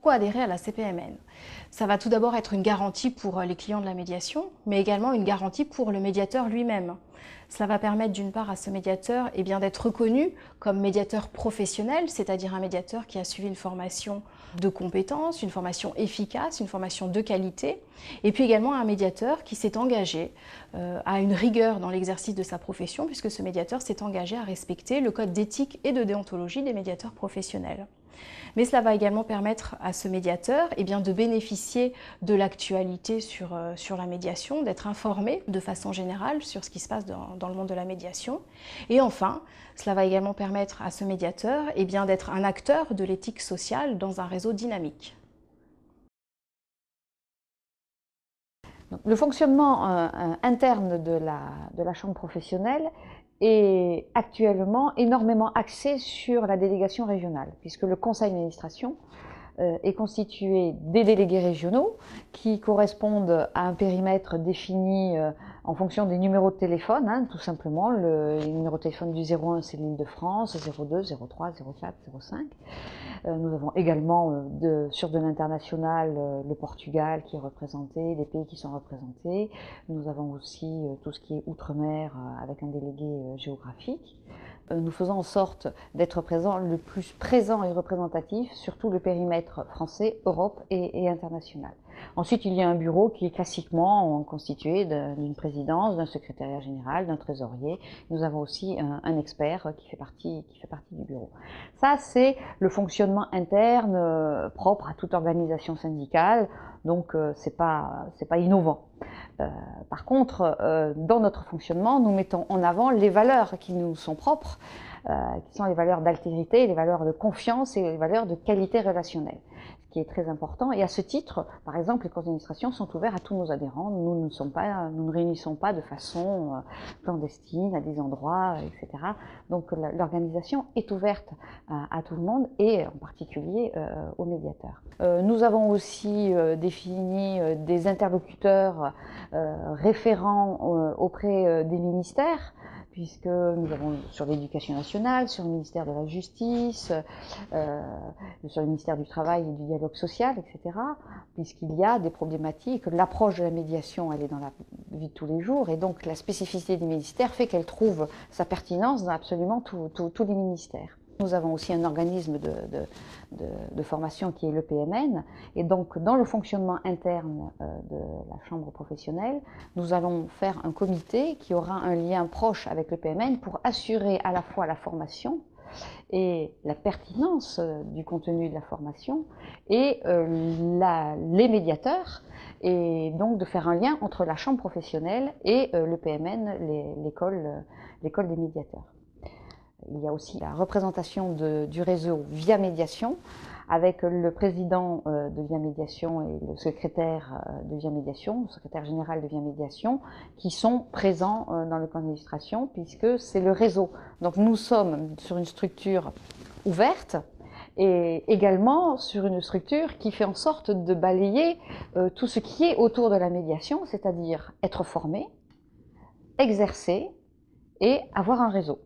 Pourquoi adhérer à la CPMN? Ça va tout d'abord être une garantie pour les clients de la médiation, mais également une garantie pour le médiateur lui-même. Cela va permettre d'une part à ce médiateur d'être reconnu comme médiateur professionnel, c'est-à-dire un médiateur qui a suivi une formation de compétences, une formation efficace, une formation de qualité, et puis également un médiateur qui s'est engagé à une rigueur dans l'exercice de sa profession, puisque ce médiateur s'est engagé à respecter le code d'éthique et de déontologie des médiateurs professionnels. Mais cela va également permettre à ce médiateur de bénéficier de l'actualité sur la médiation, d'être informé de façon générale sur ce qui se passe dans le monde de la médiation. Et enfin, cela va également permettre à ce médiateur d'être un acteur de l'éthique sociale dans un réseau dynamique. Le fonctionnement interne de la chambre professionnelle est actuellement énormément axé sur la délégation régionale, puisque le conseil d'administration est constitué des délégués régionaux qui correspondent à un périmètre défini en fonction des numéros de téléphone, tout simplement. Le numéro de téléphone du 01, c'est l'Île-de-France, 02, 03, 04, 05. Nous avons également sur de l'international le Portugal qui est représenté, des pays qui sont représentés. Nous avons aussi tout ce qui est outre-mer avec un délégué géographique. Nous faisons en sorte d'être présents le plus présent et représentatif sur tout le périmètre français, Europe et international. Ensuite, il y a un bureau qui est classiquement constitué d'une présidence, d'un secrétariat général, d'un trésorier. Nous avons aussi un expert qui fait partie du bureau. Ça, c'est le fonctionnement interne propre à toute organisation syndicale, donc c'est pas innovant. Par contre, dans notre fonctionnement, nous mettons en avant les valeurs qui nous sont propres, qui sont les valeurs d'altérité, les valeurs de confiance et les valeurs de qualité relationnelle, ce qui est très important. Et à ce titre, par exemple, les conseils d'administration sont ouverts à tous nos adhérents. Nous ne réunissons pas de façon clandestine à des endroits, etc. Donc l'organisation est ouverte à tout le monde et en particulier aux médiateurs. Nous avons aussi défini des interlocuteurs référents auprès des ministères, puisque nous avons sur l'éducation nationale, sur le ministère de la Justice, sur le ministère du Travail et du Dialogue social, etc., puisqu'il y a des problématiques. L'approche de la médiation, elle est dans la vie de tous les jours, et donc la spécificité des ministères fait qu'elle trouve sa pertinence dans absolument tous les ministères. Nous avons aussi un organisme de formation qui est le PMN, et donc dans le fonctionnement interne de la chambre professionnelle, nous allons faire un comité qui aura un lien proche avec le PMN pour assurer à la fois la formation et la pertinence du contenu de la formation et les médiateurs, et donc de faire un lien entre la chambre professionnelle et le PMN, l'école des médiateurs. Il y a aussi la représentation du réseau Via Médiation, avec le président de Via Médiation et le secrétaire de Via Médiation, le secrétaire général de Via Médiation, qui sont présents dans le conseil d'administration, puisque c'est le réseau. Donc nous sommes sur une structure ouverte, et également sur une structure qui fait en sorte de balayer tout ce qui est autour de la médiation, c'est-à-dire être formé, exercer et avoir un réseau.